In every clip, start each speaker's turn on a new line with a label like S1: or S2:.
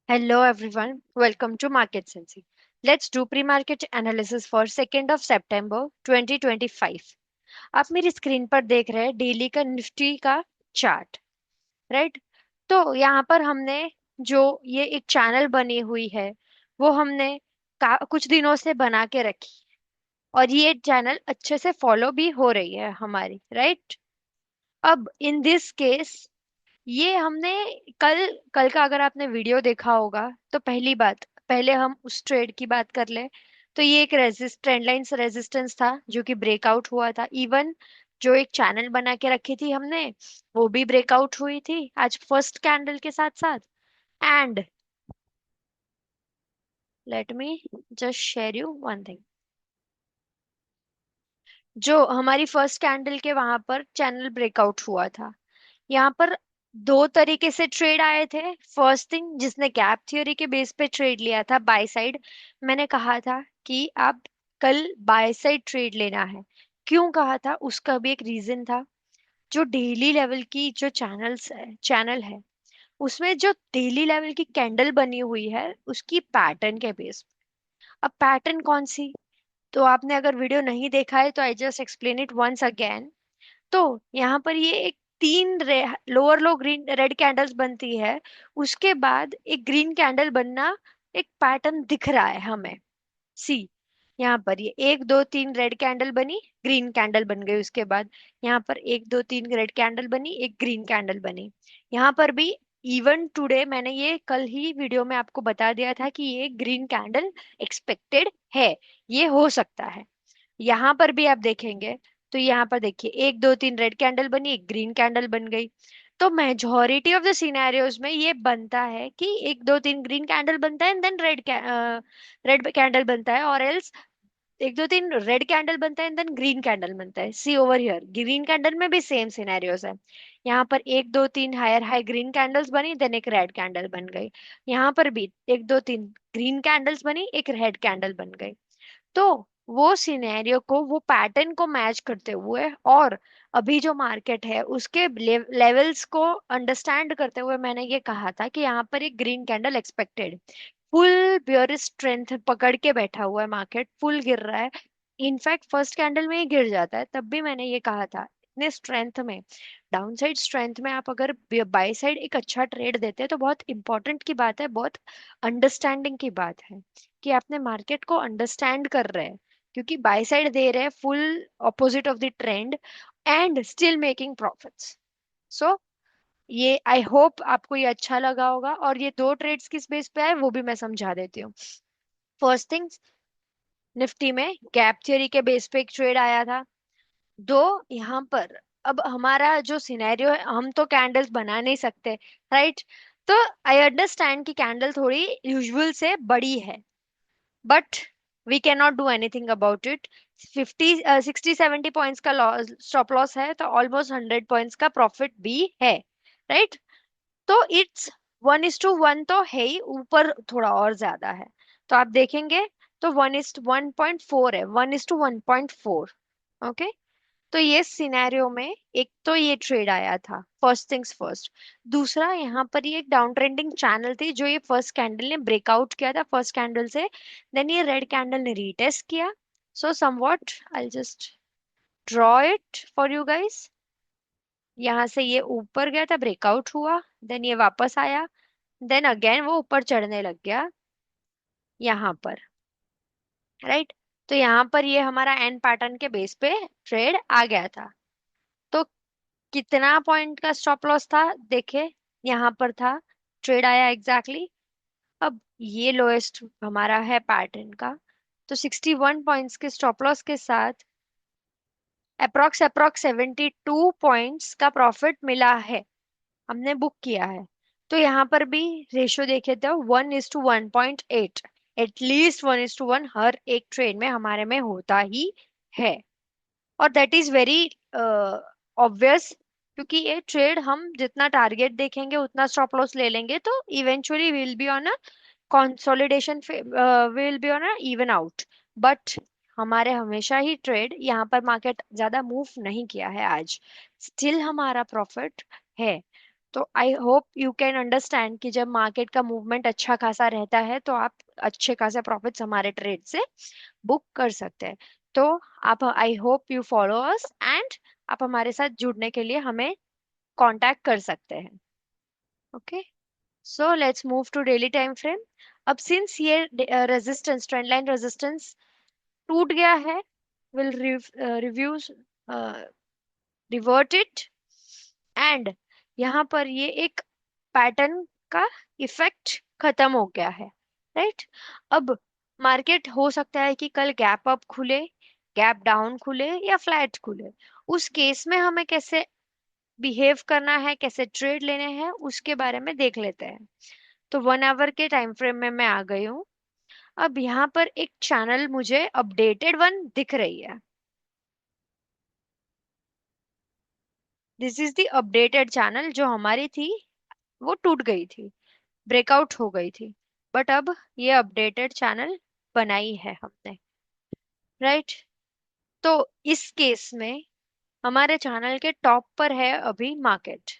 S1: Hello everyone, welcome to Market Sensei. Let's do pre-market analysis for 2nd of September 2025. आप मेरी screen पर देख रहे हैं डेली का निफ्टी का चार्ट, राइट? तो यहाँ पर हमने जो ये एक चैनल बनी हुई है वो हमने कुछ दिनों से बना के रखी और ये चैनल अच्छे से फॉलो भी हो रही है हमारी, राइट? अब इन दिस केस ये हमने कल कल का अगर आपने वीडियो देखा होगा तो पहली बात पहले हम उस ट्रेड की बात कर ले। तो ये एक ट्रेंड लाइन रेजिस्टेंस था जो कि ब्रेकआउट हुआ था। इवन जो एक चैनल बना के रखी थी हमने वो भी ब्रेकआउट हुई थी आज फर्स्ट कैंडल के साथ साथ। And let me just share you one thing. जो हमारी फर्स्ट कैंडल के वहां पर चैनल ब्रेकआउट हुआ था, यहाँ पर दो तरीके से ट्रेड आए थे। फर्स्ट थिंग, जिसने गैप थ्योरी के बेस पे ट्रेड लिया था बाय साइड, मैंने कहा था कि आप कल बाय साइड ट्रेड लेना है। क्यों कहा था उसका भी एक रीजन था। जो डेली लेवल की जो चैनल है उसमें जो डेली लेवल की कैंडल बनी हुई है उसकी पैटर्न के बेस। अब पैटर्न कौन सी, तो आपने अगर वीडियो नहीं देखा है तो I just explain it once again. तो यहाँ पर ये एक तीन lower low green red candles बनती है, उसके बाद एक ग्रीन कैंडल बनना एक पैटर्न दिख रहा है हमें। सी, यहाँ पर ये एक दो तीन रेड कैंडल बनी, ग्रीन कैंडल बन गई, उसके बाद यहाँ पर एक दो तीन रेड कैंडल बनी, एक ग्रीन कैंडल बनी। यहाँ पर भी इवन टुडे मैंने ये कल ही वीडियो में आपको बता दिया था कि ये ग्रीन कैंडल एक्सपेक्टेड है, ये हो सकता है। यहाँ पर भी आप देखेंगे तो यहाँ पर देखिए एक दो तीन रेड कैंडल बनी, एक ग्रीन कैंडल बन गई। तो मेजोरिटी ऑफ द सिनेरियोज में ये बनता है कि एक दो तीन ग्रीन कैंडल बनता है एंड देन रेड कैंडल बनता है, और एल्स एक दो तीन रेड कैंडल बनता है एंड देन ग्रीन कैंडल बनता है। सी ओवर हियर, ग्रीन कैंडल में भी सेम सिनेरियोज है। यहाँ पर एक दो तीन हायर हाई ग्रीन कैंडल्स बनी, देन एक रेड कैंडल बन गई। यहाँ पर भी एक दो तीन ग्रीन कैंडल्स बनी, एक रेड कैंडल बन गई। तो वो सिनेरियो को, वो पैटर्न को मैच करते हुए और अभी जो मार्केट है उसके लेवल्स को अंडरस्टैंड करते हुए मैंने ये कहा था कि यहाँ पर एक green candle expected. Full bear strength पकड़ के बैठा हुआ है मार्केट, फुल गिर रहा है। इनफैक्ट फर्स्ट कैंडल में ही गिर जाता है, तब भी मैंने ये कहा था इतने स्ट्रेंथ में, डाउन साइड स्ट्रेंथ में आप अगर बाई साइड एक अच्छा ट्रेड देते हैं तो बहुत इंपॉर्टेंट की बात है, बहुत अंडरस्टैंडिंग की बात है कि आपने मार्केट को अंडरस्टैंड कर रहे हैं। क्योंकि बाय साइड दे रहे हैं full opposite of the trend and still making profits. So ये आई होप आपको ये अच्छा लगा होगा, और ये दो ट्रेड्स किस बेस पे आए वो भी मैं समझा देती हूँ। फर्स्ट थिंग्स, निफ्टी में गैप थ्योरी के बेस पे एक ट्रेड आया था। दो, यहाँ पर अब हमारा जो सिनेरियो है, हम तो कैंडल्स बना नहीं सकते, राइट? तो आई अंडरस्टैंड कि कैंडल थोड़ी यूजुअल से बड़ी है, but we can not do anything about it. 60-70 points का लॉस, स्टॉप लॉस है, तो ऑलमोस्ट 100 पॉइंट्स का प्रॉफिट भी है, राइट? तो इट्स 1:1 तो है ही, ऊपर थोड़ा और ज्यादा है। तो आप देखेंगे तो 1:1.4 है, 1:1.4। ओके। तो ये सिनेरियो में एक तो ये ट्रेड आया था, फर्स्ट थिंग्स फर्स्ट। दूसरा, यहाँ पर ये एक डाउन ट्रेंडिंग चैनल थी जो ये फर्स्ट कैंडल ने ब्रेकआउट किया था फर्स्ट कैंडल से, देन ये रेड कैंडल ने रीटेस्ट किया। So somewhat I just draw it for you guys. यहाँ से ये ऊपर गया था, ब्रेकआउट हुआ, देन ये वापस आया, देन अगेन वो ऊपर चढ़ने लग गया यहाँ पर, राइट? तो यहाँ पर ये हमारा एन पैटर्न के बेस पे ट्रेड आ गया था। तो कितना पॉइंट का स्टॉप लॉस था देखे, यहाँ पर था, ट्रेड आया एग्जैक्टली exactly। अब ये लोएस्ट हमारा है पैटर्न का, तो 61 पॉइंट्स के स्टॉप लॉस के साथ अप्रोक्स अप्रोक्स 72 पॉइंट्स का प्रॉफिट मिला है, हमने बुक किया है। तो यहाँ पर भी रेशियो देखे तो 1:1.8, एटलीस्ट 1:1 हर एक ट्रेड में हमारे में होता ही है। और दैट इज वेरी ऑब्वियस, क्योंकि ये ट्रेड हम जितना टारगेट देखेंगे उतना स्टॉप लॉस ले लेंगे तो eventually will be on a consolidation, will be on a even out. But हमारे हमेशा ही ट्रेड, यहाँ पर मार्केट ज्यादा मूव नहीं किया है आज, स्टिल हमारा प्रॉफिट है। तो I hope you can understand कि जब मार्केट का मूवमेंट अच्छा खासा रहता है तो आप अच्छे खासे प्रॉफिट्स हमारे ट्रेड से बुक कर सकते हैं। तो आप, I hope you follow us and आप हमारे साथ जुड़ने के लिए हमें कांटेक्ट कर सकते हैं। Okay, so let's move to daily time frame. अब सिंस ये रेजिस्टेंस, ट्रेंड लाइन रेजिस्टेंस टूट गया है, will reviews revert it, and यहाँ पर ये एक पैटर्न का इफेक्ट खत्म हो गया है, राइट। अब मार्केट हो सकता है कि कल गैप अप खुले, गैप डाउन खुले या फ्लैट खुले। उस केस में हमें कैसे बिहेव करना है, कैसे ट्रेड लेने हैं, उसके बारे में देख लेते हैं। तो 1 आवर के टाइम फ्रेम में मैं आ गई हूँ। अब यहाँ पर एक चैनल मुझे अपडेटेड वन दिख रही है। This is the updated channel, जो हमारी थी वो टूट गई थी, ब्रेकआउट हो गई थी, बट अब ये अपडेटेड चैनल बनाई है हमने, राइट। तो इस केस में हमारे चैनल के टॉप पर है अभी मार्केट।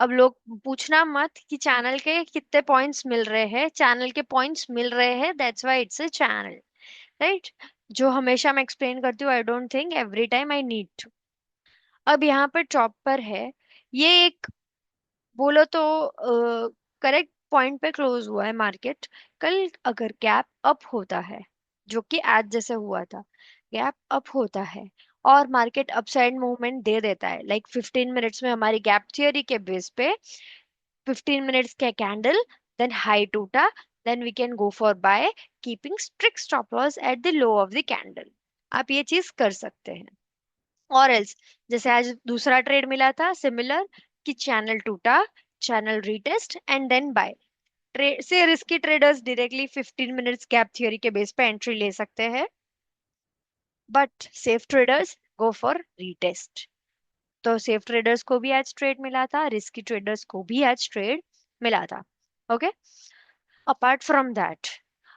S1: अब लोग पूछना मत कि चैनल के कितने पॉइंट्स मिल रहे हैं, चैनल के पॉइंट्स मिल रहे हैं, that's why it's a channel, right. जो हमेशा मैं एक्सप्लेन करती हूँ, I don't think every time I need to. अब यहाँ पर टॉप पर है, ये एक, बोलो तो करेक्ट पॉइंट पे क्लोज हुआ है मार्केट। कल अगर गैप अप होता है, जो कि आज जैसे हुआ था, गैप अप होता है और मार्केट अपसाइड मूवमेंट दे देता है, लाइक 15 मिनट्स में हमारी गैप थियोरी के बेस पे 15 मिनट्स का कैंडल, देन हाई टूटा, then we can go for buy, keeping strict stop loss at the low of the candle. आप ये चीज कर सकते हैं। और एल्स, जैसे आज दूसरा ट्रेड मिला था सिमिलर, कि चैनल टूटा, channel retest and then buy. Trade से risky traders directly 15 minutes gap theory के बेस पे एंट्री ले सकते हैं, but safe traders go for retest. तो सेफ ट्रेडर्स को भी आज ट्रेड मिला था, रिस्की ट्रेडर्स को भी आज ट्रेड मिला था। ओके, अपार्ट फ्रॉम दैट,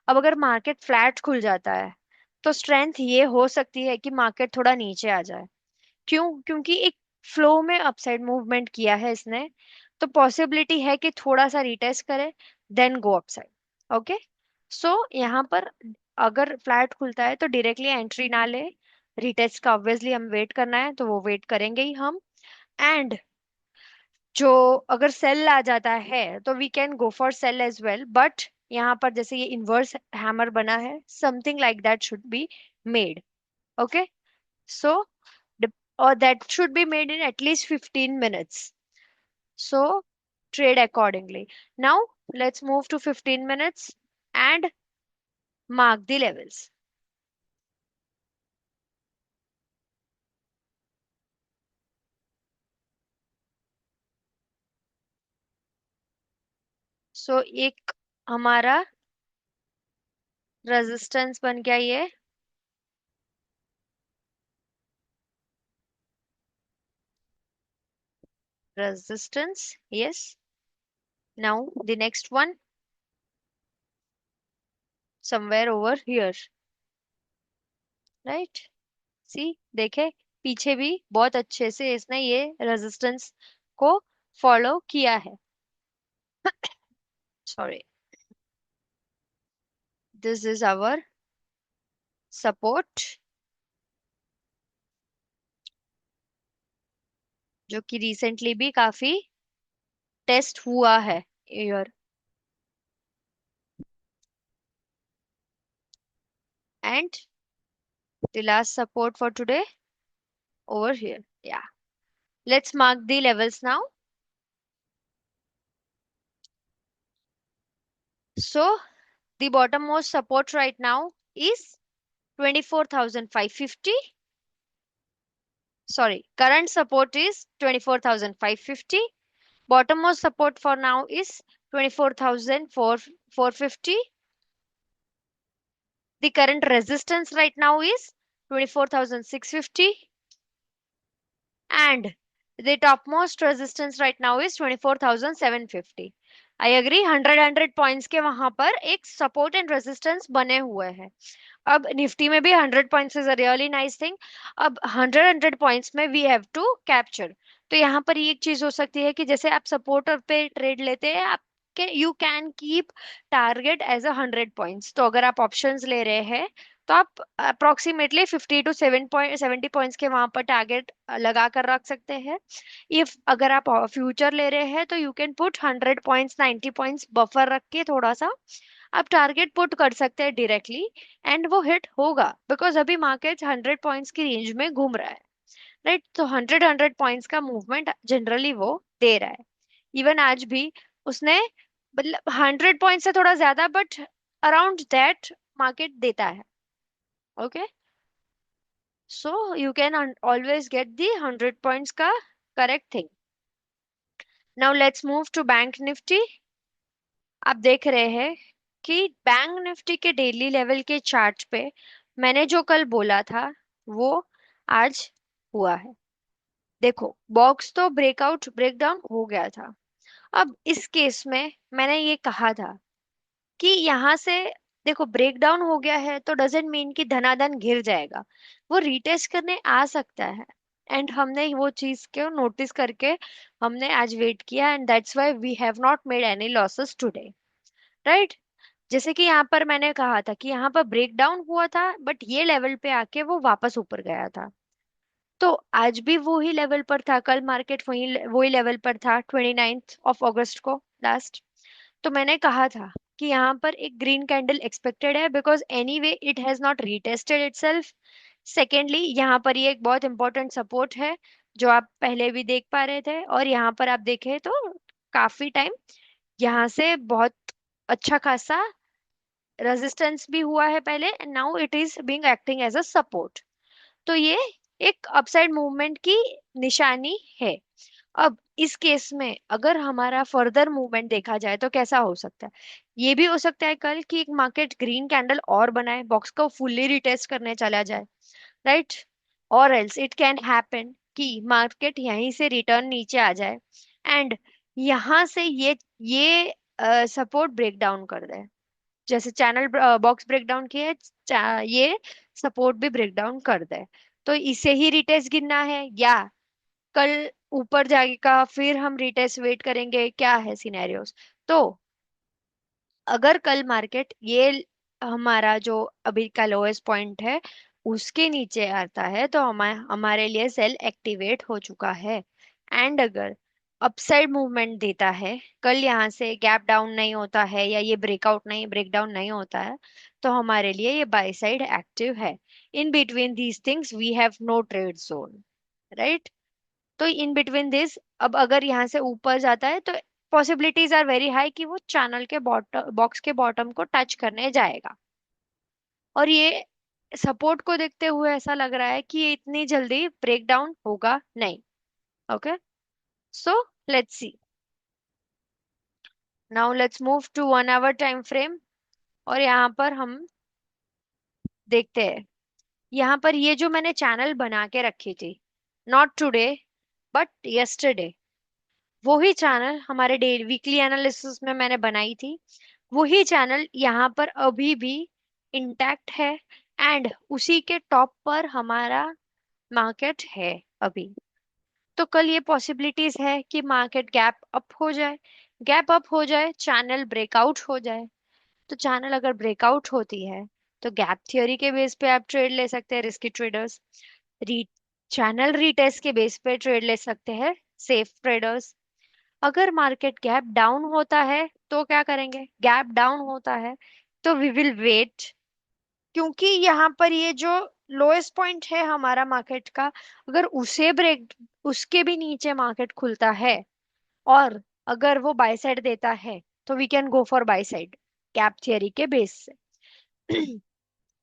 S1: अब अगर मार्केट फ्लैट खुल जाता है तो स्ट्रेंथ ये हो सकती है कि मार्केट थोड़ा नीचे आ जाए। क्यों? क्योंकि एक फ्लो में अपसाइड मूवमेंट किया है इसने, तो पॉसिबिलिटी है कि थोड़ा सा रिटेस्ट करे, देन गो अपसाइड। ओके, सो यहाँ पर अगर फ्लैट खुलता है तो डायरेक्टली एंट्री ना ले, रिटेस्ट का ऑब्वियसली हम वेट करना है तो वो वेट करेंगे ही हम। एंड जो अगर सेल आ जाता है तो we can go for sale as well, but यहाँ पर जैसे ये इनवर्स हैमर बना है, something like that should be made. Okay, so or that should be made in at least 15 minutes. So trade accordingly. Now let's move to 15 minutes and mark the levels. So एक हमारा resistance बन गया ये, resistance, yes. Now the next one, somewhere over here, right? See, देखे, पीछे भी बहुत अच्छे से इसने ये रेजिस्टेंस को फॉलो किया है। Sorry, this is our support, जो कि रिसेंटली भी काफी टेस्ट हुआ है year. And the last support for today over here, yeah. Let's mark the levels now. So the bottommost support right now is 24,550. Sorry, current support is 24,550. Bottommost support for now is 24,450. The current resistance right now is 24,650. And the topmost resistance right now is 24,750. I agree, 100 points के वहां पर एक support and resistance बने हुए हैं। अब Nifty में भी 100 points is a really nice thing. अब 100 पॉइंट्स में वी हैव टू कैप्चर, तो यहाँ पर ये एक चीज हो सकती है कि जैसे आप सपोर्ट पे ट्रेड लेते हैं, आपके you can keep target as 100 points. तो अगर आप ऑप्शंस ले रहे हैं तो आप अप्रोक्सीमेटली 50 to 7 पॉइंट 70 पॉइंट्स के वहां पर टारगेट लगा कर रख सकते हैं। इफ अगर आप फ्यूचर ले रहे हैं तो you can put 100 points 90 points buffer रख के थोड़ा सा आप टारगेट पुट कर सकते हैं डायरेक्टली, एंड वो हिट होगा बिकॉज अभी मार्केट 100 पॉइंट्स की रेंज में घूम रहा है। राइट, तो 100 का मूवमेंट जनरली वो दे रहा है। इवन आज भी उसने, मतलब 100 पॉइंट से थोड़ा ज्यादा, बट अराउंड दैट मार्केट देता है। Okay, so you can always get the 100 points का correct thing. Now let's move to bank Nifty. आप देख रहे हैं कि बैंक निफ्टी के डेली लेवल के चार्ट पे मैंने जो कल बोला था वो आज हुआ है। देखो, बॉक्स तो ब्रेकआउट ब्रेकडाउन हो गया था। अब इस केस में मैंने ये कहा था कि यहाँ से, देखो, ब्रेकडाउन हो गया है तो डजेंट मीन कि धनाधन गिर जाएगा, वो रीटेस्ट करने आ सकता है। एंड हमने वो चीज को नोटिस करके हमने आज वेट किया, and that's why we have not made any losses today. Right, जैसे कि यहाँ पर मैंने कहा था कि यहाँ पर ब्रेकडाउन हुआ था बट ये लेवल पे आके वो वापस ऊपर गया था। तो आज भी वही लेवल पर था, कल मार्केट वही वही लेवल पर था 29 अगस्त को लास्ट। तो मैंने कहा था कि यहाँ पर एक ग्रीन कैंडल एक्सपेक्टेड है because anyway it has not retested itself. Secondly, यहाँ पर ये एक बहुत इंपॉर्टेंट सपोर्ट है जो आप पहले भी देख पा रहे थे, और यहाँ पर आप देखें तो काफी टाइम यहाँ से बहुत अच्छा खासा रेजिस्टेंस भी हुआ है पहले, and now it is being acting as a support. तो ये एक अपसाइड मूवमेंट की निशानी है। अब इस केस में अगर हमारा फर्दर मूवमेंट देखा जाए तो कैसा हो सकता है? ये भी हो सकता है कल की एक मार्केट ग्रीन कैंडल और बनाए, बॉक्स को फुल्ली रिटेस्ट करने चला जाए। राइट, और एल्स इट कैन हैपन कि मार्केट यहीं से रिटर्न नीचे आ जाए, एंड यहां से ये सपोर्ट ब्रेक डाउन कर दे, जैसे चैनल बॉक्स ब्रेक डाउन किए, ये सपोर्ट भी ब्रेक डाउन कर दे। तो इसे ही रिटेस्ट गिनना है या कल ऊपर जाएगा फिर हम रिटेस्ट वेट करेंगे, क्या है सिनेरियोस? तो अगर कल मार्केट ये हमारा जो अभी का लोएस्ट पॉइंट है उसके नीचे आता है तो हमारे लिए सेल एक्टिवेट हो चुका है। एंड अगर अपसाइड मूवमेंट देता है, कल यहाँ से गैप डाउन नहीं होता है या ये ब्रेकआउट नहीं ब्रेक डाउन नहीं होता है, तो हमारे लिए ये बाय साइड एक्टिव है। In between these things we have no trade zone. Right, तो इन बिटवीन दिस, अब अगर यहाँ से ऊपर जाता है तो पॉसिबिलिटीज आर वेरी हाई कि वो चैनल के बॉटम बॉक्स के बॉटम को टच करने जाएगा। और ये सपोर्ट को देखते हुए ऐसा लग रहा है कि ये इतनी जल्दी ब्रेक डाउन होगा नहीं। Okay, so let's see. Now let's move to 1 hour time frame. और यहाँ पर हम देखते हैं, यहाँ पर ये जो मैंने चैनल बना के रखी थी, नॉट टुडे बट यस्टरडे, वही चैनल हमारे डेली वीकली एनालिसिस में मैंने बनाई थी, वही चैनल यहाँ पर अभी भी इंटैक्ट है, एंड उसी के टॉप पर हमारा मार्केट है अभी। तो कल ये पॉसिबिलिटीज है कि मार्केट गैप अप हो जाए, गैप अप हो जाए, चैनल ब्रेकआउट हो जाए। तो चैनल अगर ब्रेकआउट होती है तो गैप थ्योरी के बेस पे आप ट्रेड ले सकते हैं, रिस्की ट्रेडर्स। री चैनल रीटेस्ट के बेस पे ट्रेड ले सकते हैं, सेफ ट्रेडर्स। अगर मार्केट गैप डाउन होता है तो क्या करेंगे? गैप डाउन होता है तो वी विल वेट, क्योंकि यहाँ पर ये जो लोएस्ट पॉइंट है हमारा मार्केट का, अगर उसे ब्रेक उसके भी नीचे मार्केट खुलता है और अगर वो बाय साइड देता है तो we can go for buy side gap theory के बेस से।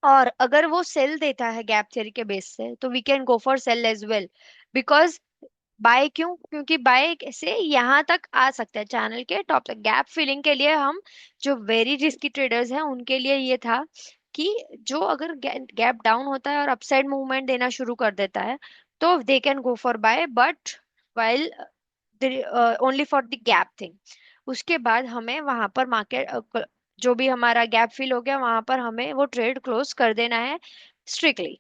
S1: और अगर वो सेल देता है गैप थ्योरी के बेस से तो we can go for sale as well. Because buy क्यों? क्योंकि बाय से यहाँ तक आ सकता है, चैनल के टॉप तक। गैप फिलिंग के लिए हम, जो वेरी रिस्की ट्रेडर्स हैं उनके लिए ये था कि जो अगर गैप डाउन होता है और अपसाइड मूवमेंट देना शुरू कर देता है तो they can go for buy, but while only for the gap thing. उसके बाद हमें वहां पर मार्केट जो भी हमारा गैप फिल हो गया वहां पर हमें वो ट्रेड क्लोज कर देना है स्ट्रिक्टली।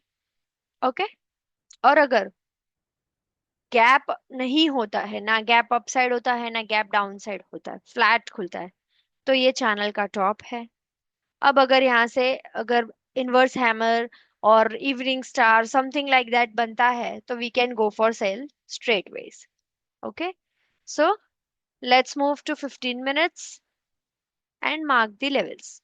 S1: ओके, और अगर गैप नहीं होता है, ना गैप अप साइड होता है ना गैप डाउन साइड होता है, फ्लैट खुलता है। तो ये चैनल का टॉप है। अब अगर यहाँ से अगर इनवर्स हैमर और evening star something like that बनता है तो we can go for sale straight wedge. Okay, so let's move to 15 minutes and mark the levels.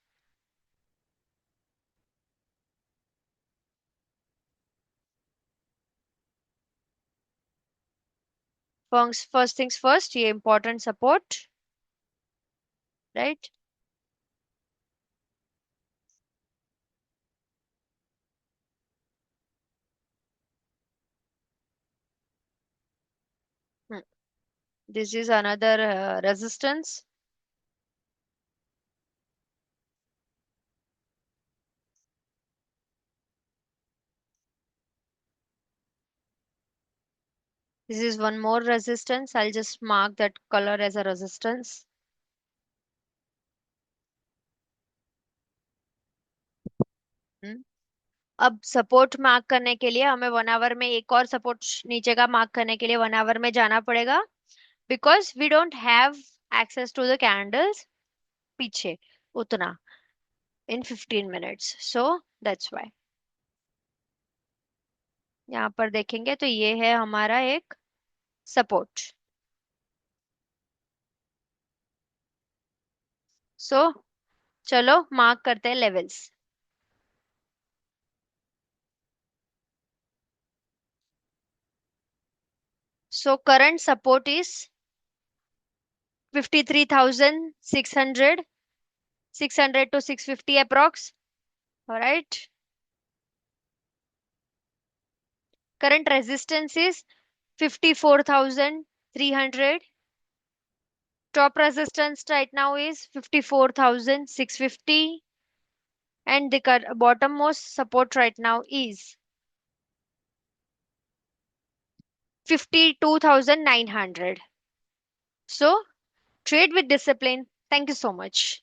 S1: First things first, ये important support, right? Hmm. This is another resistance. This is one more resistance. I'll just mark that color as a resistance. Hmm. अब support mark करने के लिए हमें 1 our में एक और support नीचे का मार्क करने के लिए 1 आवर में जाना पड़ेगा, because we don't have access to the candles पीछे उतना in 15 minutes, so that's why. यहाँ पर देखेंगे तो ये है हमारा एक सपोर्ट। सो चलो मार्क करते हैं levels. So current support is 53,600, 600 to 650 approx. Alright. Current resistance is 54,300. Top resistance right now is 54,650. And the bottommost support right now is 52,900. So trade with discipline. Thank you so much.